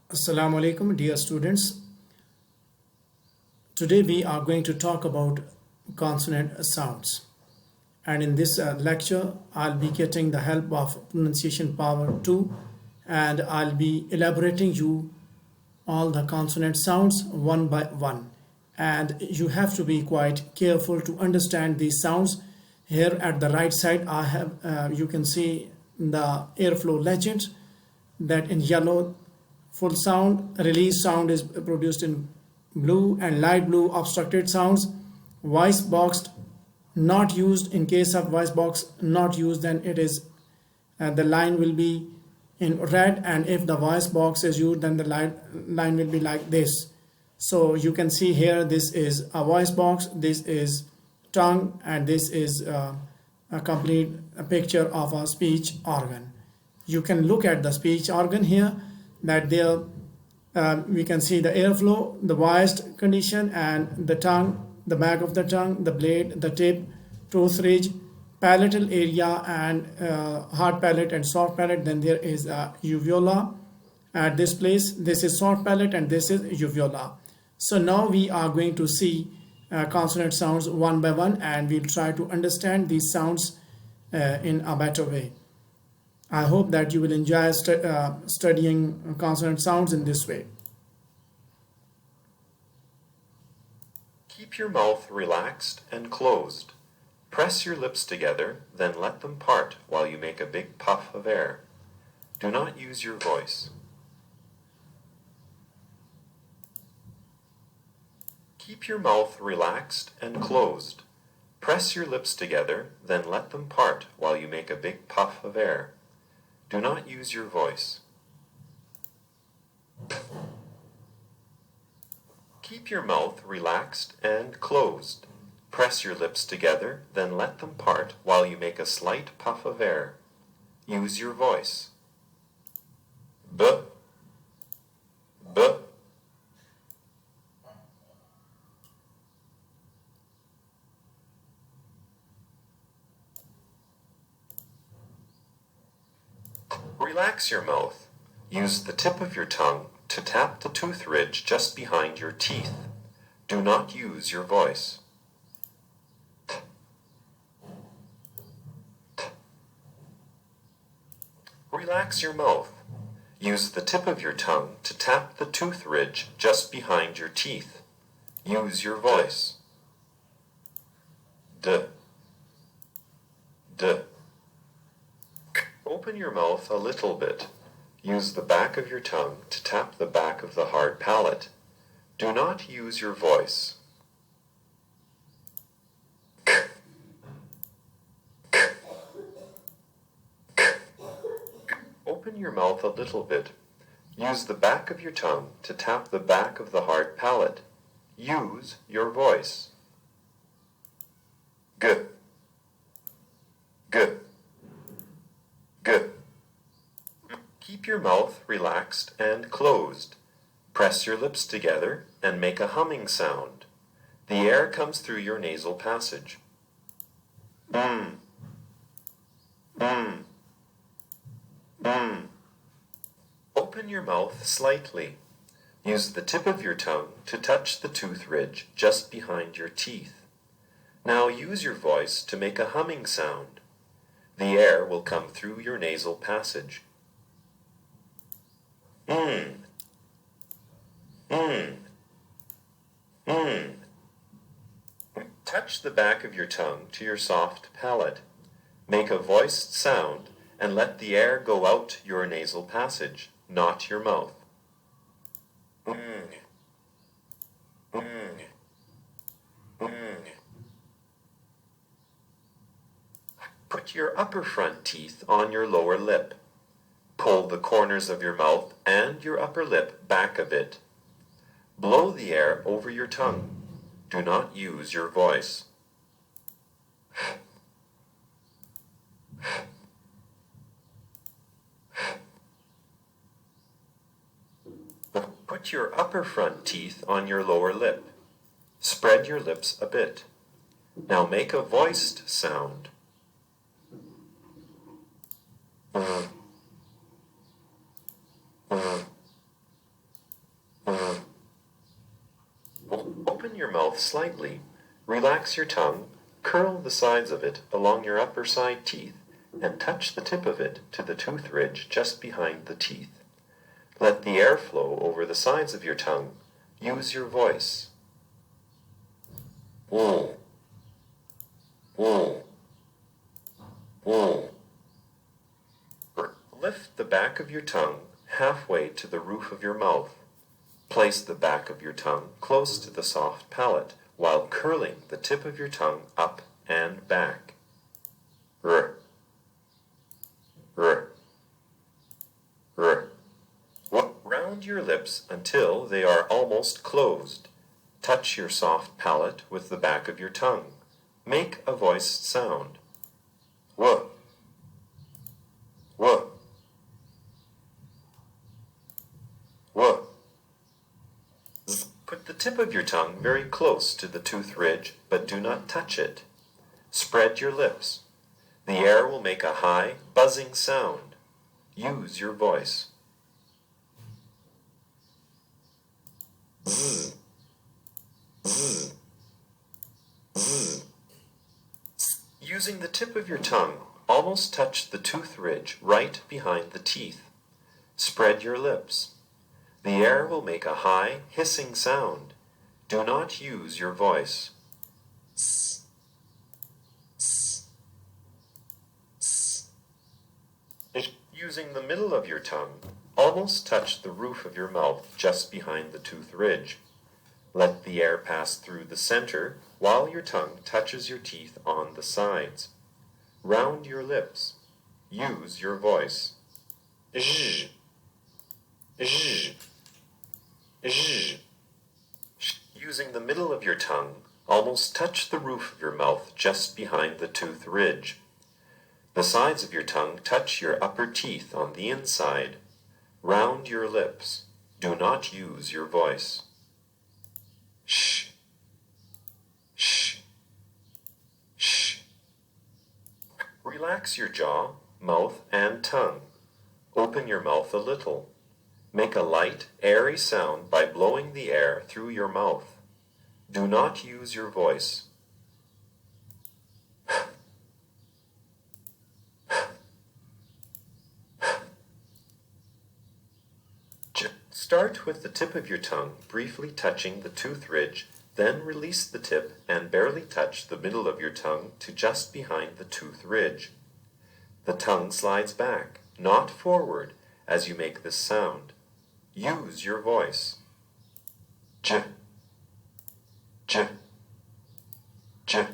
Assalamu alaikum, dear students. Today we are going to talk about consonant sounds. And in this lecture, I'll be getting the help of pronunciation power 2, and I'll be elaborating you all the consonant sounds one by one. And you have to be quite careful to understand these sounds. Here at the right side, I have you can see the airflow legend that in yellow full sound, release sound is produced in blue, and light blue obstructed sounds. Voice boxed not used. In case of voice box not used, then it is the line will be in red, and if the voice box is used, then the line will be like this. So you can see here, this is a voice box, this is tongue, and this is a complete picture of a speech organ. You can look at the speech organ here, that there we can see the airflow, the voiced condition, and the tongue, the back of the tongue, the blade, the tip, tooth ridge, palatal area, and hard palate and soft palate. Then there is a uvula at this place. This is soft palate and this is uvula. So now we are going to see consonant sounds one by one, and we'll try to understand these sounds in a better way. I hope that you will enjoy studying consonant sounds in this way. Keep your mouth relaxed and closed. Press your lips together, then let them part while you make a big puff of air. Do not use your voice. Keep your mouth relaxed and closed. Press your lips together, then let them part while you make a big puff of air. Do not use your voice. Keep your mouth relaxed and closed. Press your lips together, then let them part while you make a slight puff of air. Use your voice. B, b. Relax your mouth. Use the tip of your tongue to tap the tooth ridge just behind your teeth. Do not use your voice. Relax your mouth. Use the tip of your tongue to tap the tooth ridge just behind your teeth. Use your voice. D, d. Open your mouth a little bit. Use the back of your tongue to tap the back of the hard palate. Do not use your voice. K, k, k. Open your mouth a little bit. Use the back of your tongue to tap the back of the hard palate. Use your voice. G, g, g. Keep your mouth relaxed and closed. Press your lips together and make a humming sound. The air comes through your nasal passage. Mm, mm, mm. Open your mouth slightly. Use the tip of your tongue to touch the tooth ridge just behind your teeth. Now use your voice to make a humming sound. The air will come through your nasal passage. Mm, mm, mm. Touch the back of your tongue to your soft palate. Make a voiced sound and let the air go out your nasal passage, not your mouth. Mm, mm, mm. Put your upper front teeth on your lower lip. Pull the corners of your mouth and your upper lip back a bit. Blow the air over your tongue. Do not use your voice. Put your upper front teeth on your lower lip. Spread your lips a bit. Now make a voiced sound. your mouth slightly. Relax your tongue, curl the sides of it along your upper side teeth, and touch the tip of it to the tooth ridge just behind the teeth. Let the air flow over the sides of your tongue. Use your voice. Mm. Mm. Mm. Lift the back of your tongue halfway to the roof of your mouth. Place the back of your tongue close to the soft palate while curling the tip of your tongue up and back. R. R. R. Round your lips until they are almost closed. Touch your soft palate with the back of your tongue. Make a voiced sound. W. W. W. Z. Put the tip of your tongue very close to the tooth ridge, but do not touch it. Spread your lips. The air will make a high, buzzing sound. Use your voice. Z. Z. Z. Using the tip of your tongue, almost touch the tooth ridge right behind the teeth. Spread your lips. The air will make a high, hissing sound. Do not use your voice. S. S. S. Using the middle of your tongue, almost touch the roof of your mouth just behind the tooth ridge. Let the air pass through the center while your tongue touches your teeth on the sides. Round your lips. Use your voice. Zh. Zh. Zh. Using the middle of your tongue, almost touch the roof of your mouth just behind the tooth ridge. The sides of your tongue touch your upper teeth on the inside. Round your lips. Do not use your voice. Shh. Shh. Shh. Relax your jaw, mouth, and tongue. Open your mouth a little. Make a light, airy sound by blowing the air through your mouth. Do not use your voice. Start with the tip of your tongue briefly touching the tooth ridge, then release the tip and barely touch the middle of your tongue to just behind the tooth ridge. The tongue slides back, not forward, as you make this sound. Use your voice. J. J. J.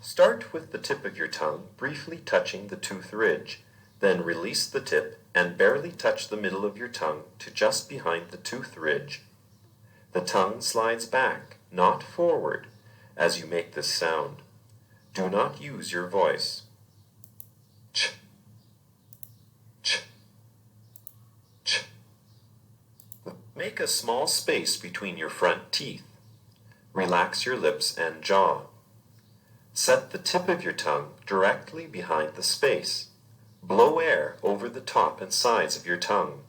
Start with the tip of your tongue briefly touching the tooth ridge, then release the tip and barely touch the middle of your tongue to just behind the tooth ridge. The tongue slides back, not forward, as you make this sound. Do not use your voice. Ch. Ch. Ch. Make a small space between your front teeth. Relax your lips and jaw. Set the tip of your tongue directly behind the space. Blow air over the top and sides of your tongue.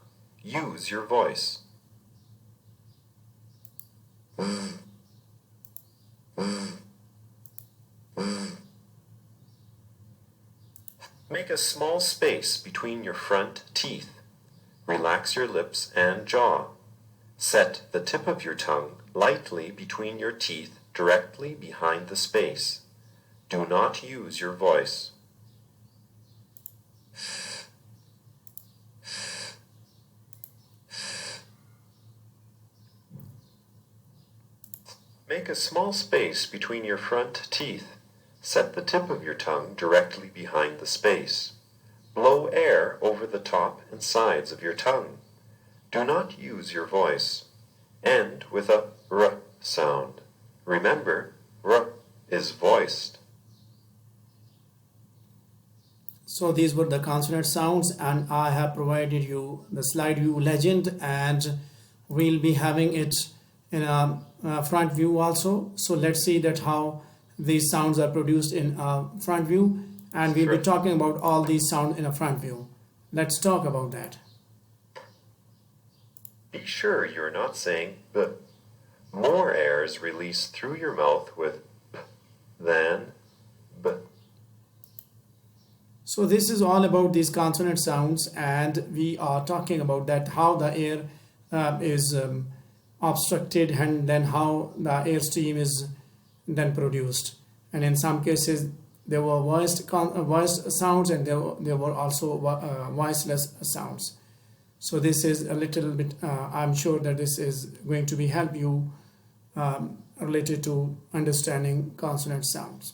Use your voice. Make a small space between your front teeth. Relax your lips and jaw. Set the tip of your tongue lightly between your teeth directly behind the space. Do not use your voice. Make a small space between your front teeth. Set the tip of your tongue directly behind the space. Blow air over the top and sides of your tongue. Do not use your voice. End with a r sound. Remember, r is voiced. So these were the consonant sounds, and I have provided you the slide view legend, and we'll be having it in a front view also. So let's see that how these sounds are produced in a front view, and we'll be talking about all these sounds in a front view. Let's talk about that. Be sure you're not saying b, More air is released through your mouth with b than b. So this is all about these consonant sounds, and we are talking about that how the air is obstructed, and then how the air stream is then produced. And in some cases there were voiced sounds, and there were also voiceless sounds. So this is a little bit, I'm sure that this is going to be help you related to understanding consonant sounds.